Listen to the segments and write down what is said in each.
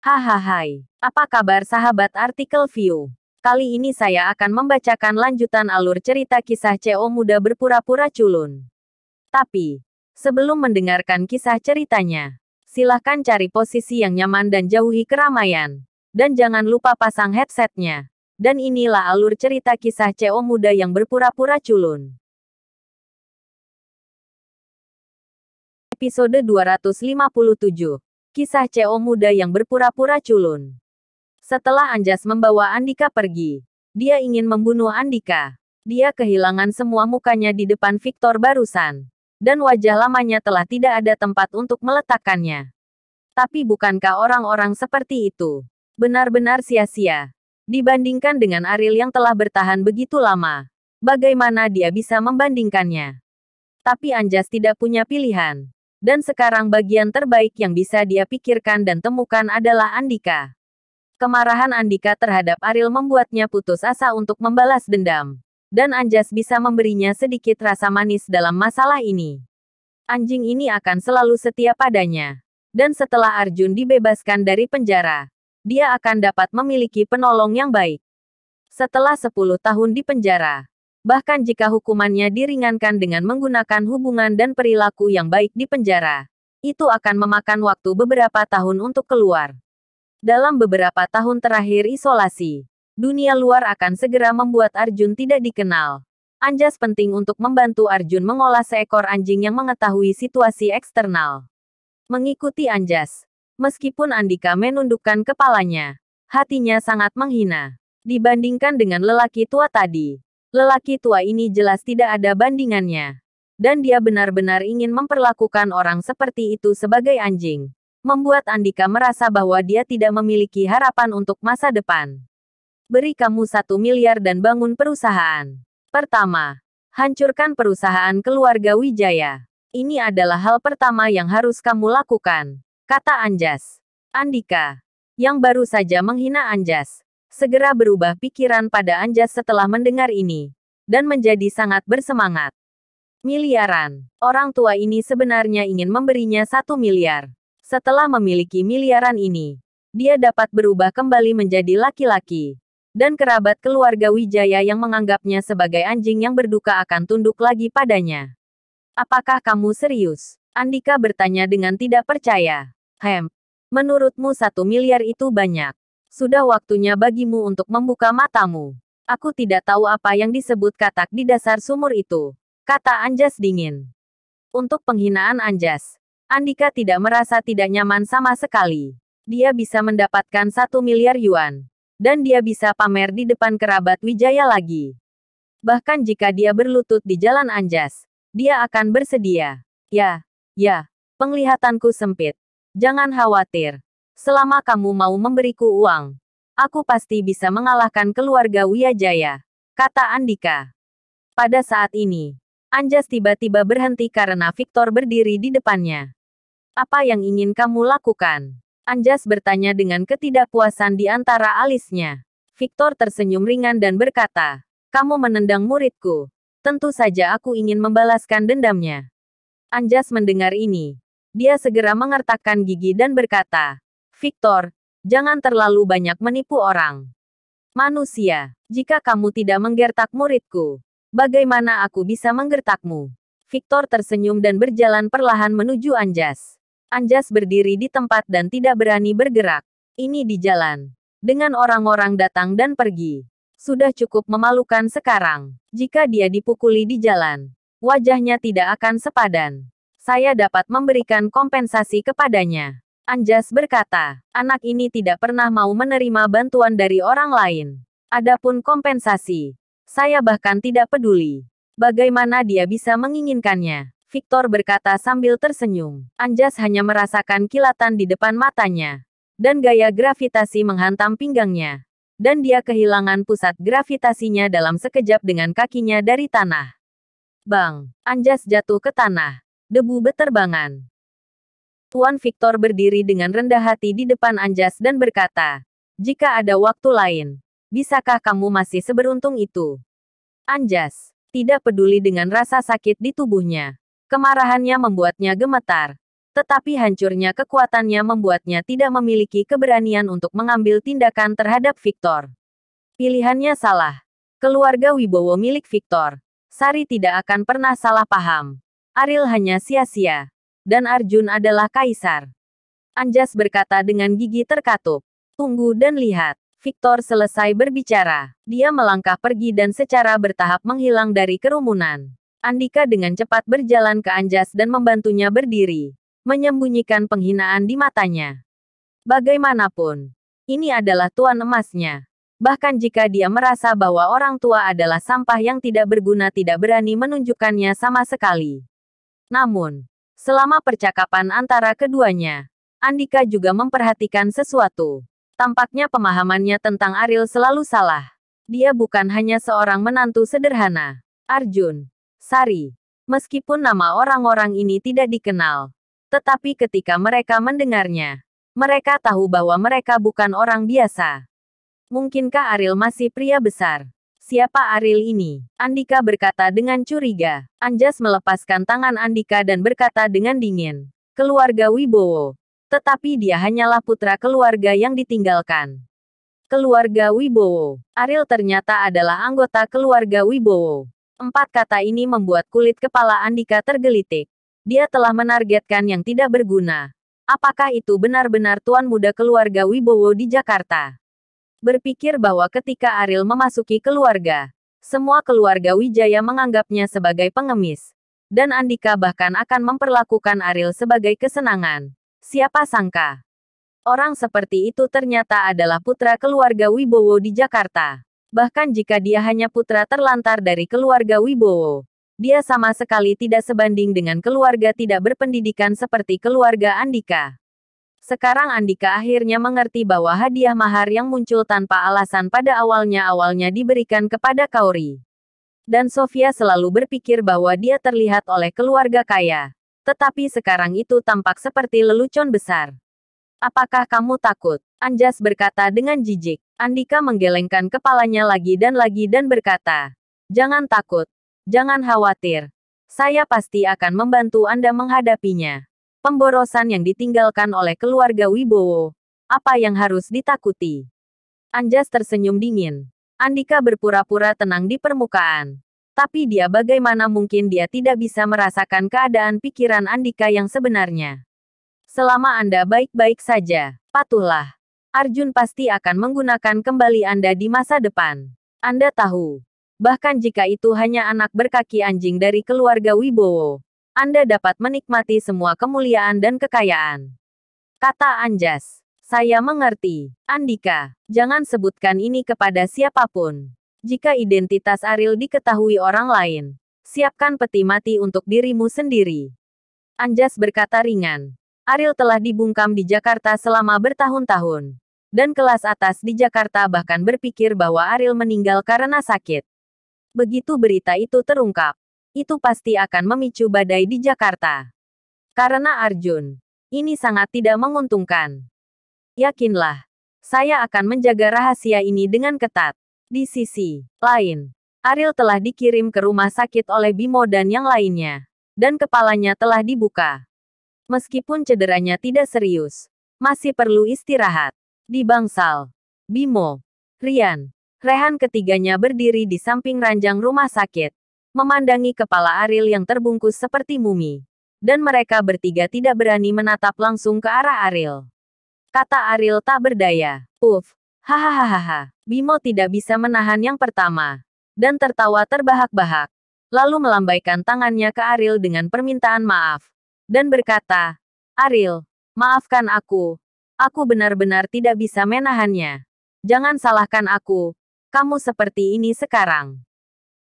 Hahaha, apa kabar sahabat artikel view? Kali ini saya akan membacakan lanjutan alur cerita kisah CO muda berpura-pura culun. Tapi, sebelum mendengarkan kisah ceritanya, silahkan cari posisi yang nyaman dan jauhi keramaian. Dan jangan lupa pasang headsetnya. Dan inilah alur cerita kisah CO muda yang berpura-pura culun. Episode 257. Kisah CO muda yang berpura-pura culun. Setelah Anjas membawa Andika pergi, dia ingin membunuh Andika. Dia kehilangan semua mukanya di depan Victor barusan. Dan wajah lamanya telah tidak ada tempat untuk meletakkannya. Tapi bukankah orang-orang seperti itu benar-benar sia-sia? Dibandingkan dengan Ariel yang telah bertahan begitu lama, bagaimana dia bisa membandingkannya? Tapi Anjas tidak punya pilihan. Dan sekarang bagian terbaik yang bisa dia pikirkan dan temukan adalah Andika. Kemarahan Andika terhadap Ariel membuatnya putus asa untuk membalas dendam. Dan Anjas bisa memberinya sedikit rasa manis dalam masalah ini. Anjing ini akan selalu setia padanya. Dan setelah Arjun dibebaskan dari penjara, dia akan dapat memiliki penolong yang baik. Setelah 10 tahun di penjara, bahkan jika hukumannya diringankan dengan menggunakan hubungan dan perilaku yang baik di penjara, itu akan memakan waktu beberapa tahun untuk keluar. Dalam beberapa tahun terakhir isolasi, dunia luar akan segera membuat Arjun tidak dikenal. Anjas penting untuk membantu Arjun mengolah seekor anjing yang mengetahui situasi eksternal. Mengikuti Anjas, meskipun Andika menundukkan kepalanya, hatinya sangat menghina. Dibandingkan dengan lelaki tua tadi, lelaki tua ini jelas tidak ada bandingannya. Dan dia benar-benar ingin memperlakukan orang seperti itu sebagai anjing. Membuat Andika merasa bahwa dia tidak memiliki harapan untuk masa depan. Beri kamu 1 miliar dan bangun perusahaan. Pertama, hancurkan perusahaan keluarga Wijaya. Ini adalah hal pertama yang harus kamu lakukan, kata Anjas. Andika, yang baru saja menghina Anjas, segera berubah pikiran pada Anjas setelah mendengar ini, dan menjadi sangat bersemangat. Miliaran. Orang tua ini sebenarnya ingin memberinya 1 miliar. Setelah memiliki miliaran ini, dia dapat berubah kembali menjadi laki-laki. Dan kerabat keluarga Wijaya yang menganggapnya sebagai anjing yang berduka akan tunduk lagi padanya. Apakah kamu serius? Andika bertanya dengan tidak percaya. Menurutmu 1 miliar itu banyak. Sudah waktunya bagimu untuk membuka matamu. Aku tidak tahu apa yang disebut katak di dasar sumur itu, kata Anjas dingin. Untuk penghinaan Anjas, Andika tidak merasa tidak nyaman sama sekali. Dia bisa mendapatkan 1 miliar yuan. Dan dia bisa pamer di depan kerabat Wijaya lagi. Bahkan jika dia berlutut di jalan Anjas, dia akan bersedia. Ya, penglihatanku sempit. Jangan khawatir. Selama kamu mau memberiku uang, aku pasti bisa mengalahkan keluarga Wijaya, kata Andika. Pada saat ini, Anjas tiba-tiba berhenti karena Victor berdiri di depannya. Apa yang ingin kamu lakukan? Anjas bertanya dengan ketidakpuasan di antara alisnya. Victor tersenyum ringan dan berkata, kamu menendang muridku. Tentu saja aku ingin membalaskan dendamnya. Anjas mendengar ini. Dia segera mengertakkan gigi dan berkata, Victor, jangan terlalu banyak menipu orang. Manusia, jika kamu tidak menggertak muridku, bagaimana aku bisa menggertakmu? Victor tersenyum dan berjalan perlahan menuju Anjas. Anjas berdiri di tempat dan tidak berani bergerak. Ini di jalan. Dengan orang-orang datang dan pergi. Sudah cukup memalukan sekarang. Jika dia dipukuli di jalan, wajahnya tidak akan sepadan. Saya dapat memberikan kompensasi kepadanya. Anjas berkata, anak ini tidak pernah mau menerima bantuan dari orang lain. Adapun kompensasi, saya bahkan tidak peduli. Bagaimana dia bisa menginginkannya? Victor berkata sambil tersenyum. Anjas hanya merasakan kilatan di depan matanya. Dan gaya gravitasi menghantam pinggangnya. Dan dia kehilangan pusat gravitasinya dalam sekejap dengan kakinya dari tanah. Bang! Anjas jatuh ke tanah. Debu beterbangan. Tuan Victor berdiri dengan rendah hati di depan Anjas dan berkata, jika ada waktu lain, bisakah kamu masih seberuntung itu? Anjas tidak peduli dengan rasa sakit di tubuhnya. Kemarahannya membuatnya gemetar. Tetapi hancurnya kekuatannya membuatnya tidak memiliki keberanian untuk mengambil tindakan terhadap Victor. Pilihannya salah. Keluarga Wibowo milik Victor. Sari tidak akan pernah salah paham. Ariel hanya sia-sia. Dan Arjun adalah kaisar. Anjas berkata dengan gigi terkatup. Tunggu dan lihat. Victor selesai berbicara. Dia melangkah pergi dan secara bertahap menghilang dari kerumunan. Andika dengan cepat berjalan ke Anjas dan membantunya berdiri. Menyembunyikan penghinaan di matanya. Bagaimanapun, ini adalah tuan emasnya. Bahkan jika dia merasa bahwa orang tua adalah sampah yang tidak berguna, tidak berani menunjukkannya sama sekali. Namun, selama percakapan antara keduanya, Andika juga memperhatikan sesuatu. Tampaknya pemahamannya tentang Ariel selalu salah. Dia bukan hanya seorang menantu sederhana. Arjun, Sari. Meskipun nama orang-orang ini tidak dikenal, tetapi ketika mereka mendengarnya, mereka tahu bahwa mereka bukan orang biasa. Mungkinkah Ariel masih pria besar? Siapa Ariel ini? Andika berkata dengan curiga. Anjas melepaskan tangan Andika dan berkata dengan dingin. Keluarga Wibowo. Tetapi dia hanyalah putra keluarga yang ditinggalkan. Keluarga Wibowo. Ariel ternyata adalah anggota keluarga Wibowo. 4 kata ini membuat kulit kepala Andika tergelitik. Dia telah menargetkan yang tidak berguna. Apakah itu benar-benar tuan muda keluarga Wibowo di Jakarta? Berpikir bahwa ketika Ariel memasuki keluarga, semua keluarga Wijaya menganggapnya sebagai pengemis. Dan Andika bahkan akan memperlakukan Ariel sebagai kesenangan. Siapa sangka? Orang seperti itu ternyata adalah putra keluarga Wibowo di Jakarta. Bahkan jika dia hanya putra terlantar dari keluarga Wibowo, dia sama sekali tidak sebanding dengan keluarga tidak berpendidikan seperti keluarga Andika. Sekarang Andika akhirnya mengerti bahwa hadiah mahar yang muncul tanpa alasan pada awalnya diberikan kepada Kaori. Dan Sofia selalu berpikir bahwa dia terlihat oleh keluarga kaya. Tetapi sekarang itu tampak seperti lelucon besar. Apakah kamu takut? Anjas berkata dengan jijik. Andika menggelengkan kepalanya lagi dan berkata, jangan takut. Jangan khawatir. Saya pasti akan membantu Anda menghadapinya. Pemborosan yang ditinggalkan oleh keluarga Wibowo. Apa yang harus ditakuti? Anjas tersenyum dingin. Andika berpura-pura tenang di permukaan. Tapi bagaimana mungkin dia tidak bisa merasakan keadaan pikiran Andika yang sebenarnya. Selama Anda baik-baik saja, patuhlah. Arjun pasti akan menggunakan kembali Anda di masa depan. Anda tahu. Bahkan jika itu hanya anak berkaki anjing dari keluarga Wibowo, Anda dapat menikmati semua kemuliaan dan kekayaan. Kata Anjas. Saya mengerti. Andika, jangan sebutkan ini kepada siapapun. Jika identitas Ariel diketahui orang lain, siapkan peti mati untuk dirimu sendiri. Anjas berkata ringan. Ariel telah dibungkam di Jakarta selama bertahun-tahun. Dan kelas atas di Jakarta bahkan berpikir bahwa Ariel meninggal karena sakit. Begitu berita itu terungkap, itu pasti akan memicu badai di Jakarta. Karena Arjun, ini sangat tidak menguntungkan. Yakinlah, saya akan menjaga rahasia ini dengan ketat. Di sisi lain, Ariel telah dikirim ke rumah sakit oleh Bimo dan yang lainnya. Dan kepalanya telah dibuka. Meskipun cederanya tidak serius, masih perlu istirahat. Di bangsal, Bimo, Rian, Rehan ketiganya berdiri di samping ranjang rumah sakit, memandangi kepala Ariel yang terbungkus seperti mumi. Dan mereka bertiga tidak berani menatap langsung ke arah Ariel. Kata Ariel tak berdaya. Hahaha. Bimo tidak bisa menahan yang pertama. Dan tertawa terbahak-bahak. Lalu melambaikan tangannya ke Ariel dengan permintaan maaf. Dan berkata, Ariel, maafkan aku. Aku benar-benar tidak bisa menahannya. Jangan salahkan aku. Kamu seperti ini sekarang.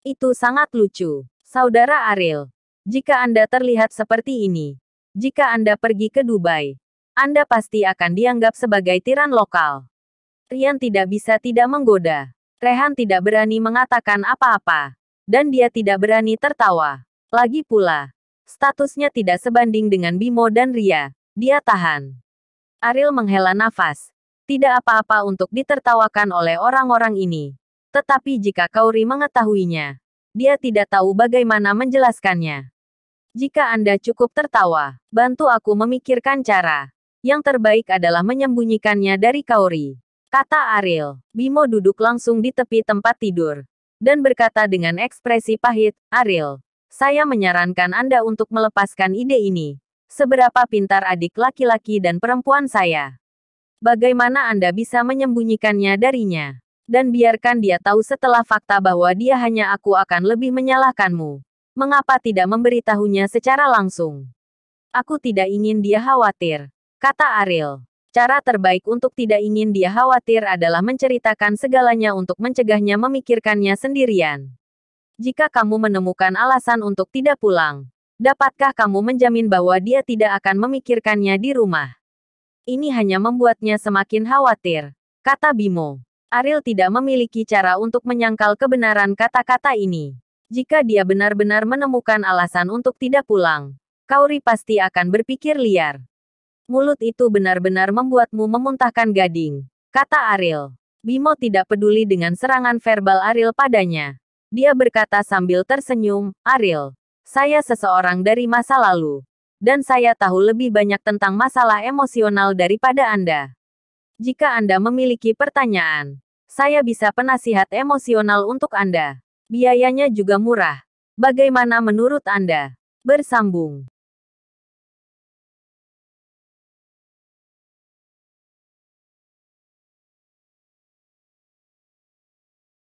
Itu sangat lucu. Saudara Ariel. Jika Anda terlihat seperti ini. Jika Anda pergi ke Dubai. Anda pasti akan dianggap sebagai tiran lokal. Rian tidak bisa tidak menggoda. Rehan tidak berani mengatakan apa-apa. Dan dia tidak berani tertawa. Lagi pula, statusnya tidak sebanding dengan Bimo dan Ria. Dia tahan. Ariel menghela nafas. Tidak apa-apa untuk ditertawakan oleh orang-orang ini. Tetapi jika Kaori mengetahuinya, dia tidak tahu bagaimana menjelaskannya. Jika Anda cukup tertawa, bantu aku memikirkan cara. Yang terbaik adalah menyembunyikannya dari Kaori, kata Ariel. Bimo duduk langsung di tepi tempat tidur dan berkata dengan ekspresi pahit, Ariel, saya menyarankan Anda untuk melepaskan ide ini. Seberapa pintar adik laki-laki dan perempuan saya. Bagaimana Anda bisa menyembunyikannya darinya? Dan biarkan dia tahu setelah fakta bahwa dia hanya aku akan lebih menyalahkanmu. Mengapa tidak memberitahunya secara langsung? Aku tidak ingin dia khawatir, kata Ariel. Cara terbaik untuk tidak ingin dia khawatir adalah menceritakan segalanya untuk mencegahnya memikirkannya sendirian. Jika kamu menemukan alasan untuk tidak pulang, dapatkah kamu menjamin bahwa dia tidak akan memikirkannya di rumah? Ini hanya membuatnya semakin khawatir, kata Bimo. Ariel tidak memiliki cara untuk menyangkal kebenaran kata-kata ini. Jika dia benar-benar menemukan alasan untuk tidak pulang, Kaori pasti akan berpikir liar. Mulut itu benar-benar membuatmu memuntahkan gading, kata Ariel. Bimo tidak peduli dengan serangan verbal Ariel padanya. Dia berkata sambil tersenyum, Ariel, saya seseorang dari masa lalu. Dan saya tahu lebih banyak tentang masalah emosional daripada Anda. Jika Anda memiliki pertanyaan, saya bisa penasihat emosional untuk Anda. Biayanya juga murah. Bagaimana menurut Anda? Bersambung.